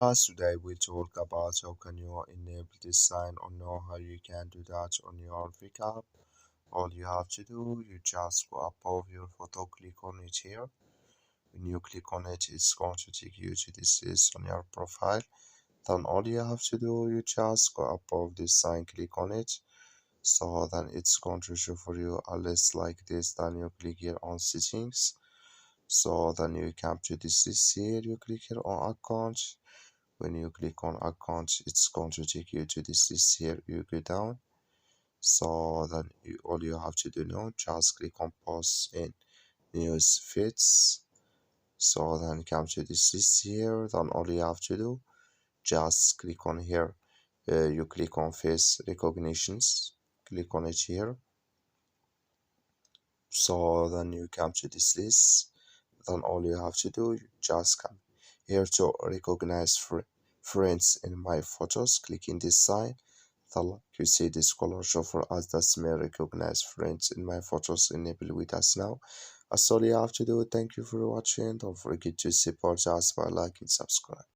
Today we talk about how can you enable this sign or know how you can do that on your VCAP. All you have to do, you just go above your photo, click on it here. When you click on it, it's going to take you to this list on your profile. Then all you have to do, you just go above this sign, click on it. So then it's going to show for you a list like this. Then you click here on settings. So then you come to this list here, you click here on account. When you click on account, it's going to take you to this list here. You go down. So then all you have to do now, just click on post in news feeds. So then come to this list here. Then all you have to do, just click on here. You click on face recognitions. Click on it here. So then you come to this list. Then all you have to do, you just come here to recognize friends in my photos. Click in this sign. Then like you see this color show for us that may recognize friends in my photos. Enable with us now. That's all you have to do. Thank you for watching. Don't forget to support us by liking, subscribe.